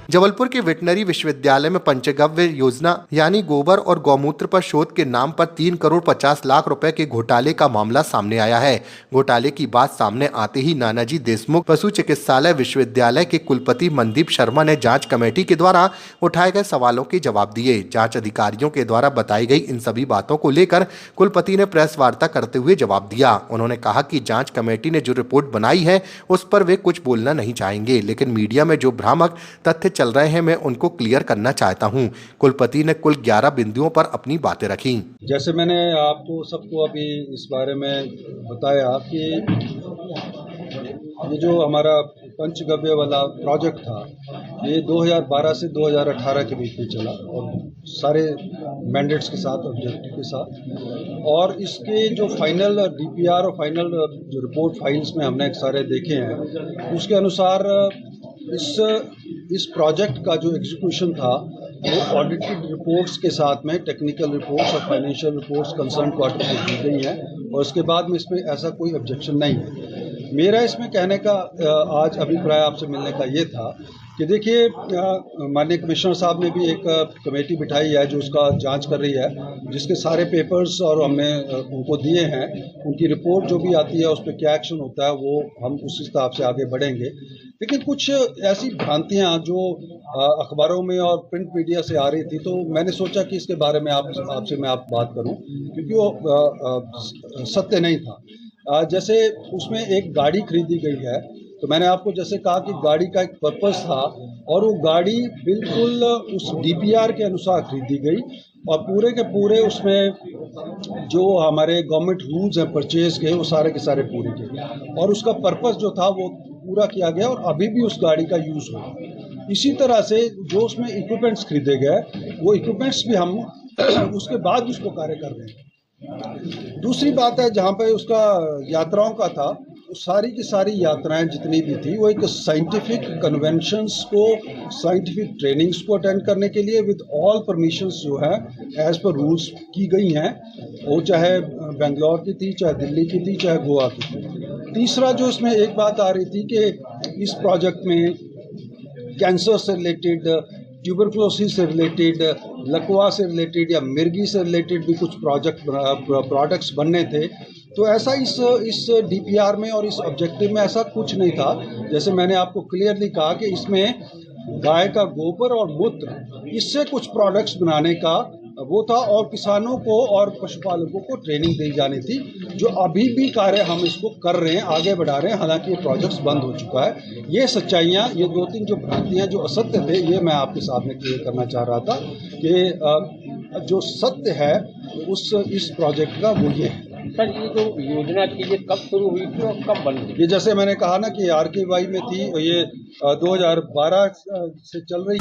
जबलपुर के वेटनरी विश्वविद्यालय में पंचगव्य योजना यानी गोबर और गौमूत्र पर शोध के नाम पर 3,50,00,000 रुपए के घोटाले का मामला सामने आया है। घोटाले की बात सामने आते ही नानाजी देशमुख पशु चिकित्सालय विश्वविद्यालय के कुलपति मनदीप शर्मा ने जांच कमेटी के द्वारा उठाए गए सवालों के जवाब दिए। जांच अधिकारियों के द्वारा बताई गई इन सभी बातों को लेकर कुलपति ने प्रेस वार्ता करते हुए जवाब दिया। उन्होंने कहा कि जांच कमेटी ने जो रिपोर्ट बनाई है उस पर वे कुछ बोलना नहीं चाहेंगे, लेकिन मीडिया में जो भ्रामक तथ्य चल रहे हैं मैं उनको क्लियर करना चाहता हूं। कुलपति ने कुल 11 बिंदुओं पर अपनी बातें रखी। जैसे मैंने आपको सबको अभी इस बारे में बताया कि ये जो हमारा पंचगव्य वाला प्रोजेक्ट था ये 2012 से 2018 के बीच में चला और सारे मैंडेट्स के साथ, ऑब्जेक्टिव के साथ, और इसके जो फाइनल डीपीआर और फाइनल जो रिपोर्ट फाइल्स में हमने सारे देखे हैं उसके अनुसार इस प्रोजेक्ट का जो एग्जीक्यूशन था वो ऑडिटेड रिपोर्ट्स के साथ में टेक्निकल रिपोर्ट्स और फाइनेंशियल रिपोर्ट्स कंसर्न क्वार्टर को दी गई हैं और उसके बाद में इसमें ऐसा कोई ऑब्जेक्शन नहीं है। मेरा इसमें कहने का आज अभिप्राय आपसे मिलने का ये था कि देखिए माननीय कमिश्नर साहब ने भी एक कमेटी बिठाई है जो उसका जांच कर रही है, जिसके सारे पेपर्स और हमने उनको दिए हैं। उनकी रिपोर्ट जो भी आती है उस पर क्या एक्शन होता है वो हम उस हिसाब से आगे बढ़ेंगे। लेकिन कुछ ऐसी भ्रांतियां जो अखबारों में और प्रिंट मीडिया से आ रही थी, तो मैंने सोचा कि इसके बारे में आपसे मैं बात करूं क्योंकि वो सत्य नहीं था। जैसे उसमें एक गाड़ी खरीदी गई है तो मैंने आपको जैसे कहा कि गाड़ी का एक पर्पस था और वो गाड़ी बिल्कुल उस डीपीआर के अनुसार खरीदी गई और पूरे के पूरे उसमें जो हमारे गवर्नमेंट रूल्स हैं परचेज के वो सारे के सारे पूरे किए और उसका पर्पस जो था वो पूरा किया गया और अभी भी उस गाड़ी का यूज़ हुआ। इसी तरह से जो उसमें इक्विपमेंट्स खरीदे गए वो इक्विपमेंट्स भी हम उसके बाद उसको कार्य कर रहे हैं। दूसरी बात है जहाँ पे उसका यात्राओं का था, सारी की सारी यात्राएं जितनी भी थी वो एक साइंटिफिक कन्वेंशंस को, साइंटिफिक ट्रेनिंग्स को अटेंड करने के लिए विद ऑल परमिशंस जो है एज पर रूल्स की गई हैं। वो चाहे बेंगलोर की थी, चाहे दिल्ली की थी, चाहे गोवा की थी। तीसरा जो इसमें एक बात आ रही थी कि इस प्रोजेक्ट में कैंसर से रिलेटेड, ट्यूबरक्लोसिस से रिलेटेड, लकवा से रिलेटेड या मिर्गी से रिलेटेड भी कुछ प्रोडक्ट्स बनने थे, तो ऐसा इस डीपीआर में और इस ऑब्जेक्टिव में ऐसा कुछ नहीं था। जैसे मैंने आपको क्लियरली कहा कि इसमें गाय का गोबर और मूत्र इससे कुछ प्रोडक्ट्स बनाने का वो था और किसानों को और पशुपालकों को ट्रेनिंग दी जानी थी, जो अभी भी कार्य हम इसको कर रहे हैं, आगे बढ़ा रहे हैं। हालांकि ये प्रोजेक्ट्स बंद हो चुका है। ये सच्चाइयाँ, ये 2-3 जो भ्रांतियाँ जो असत्य थे ये मैं आपके सामने क्लियर करना चाह रहा था कि जो सत्य है इस प्रोजेक्ट का वो ये है। सर, ये जो योजना थी ये कब शुरू हुई थी और कब बन गई? ये जैसे मैंने कहा ना कि RKY में थी, ये 2012 से चल रही।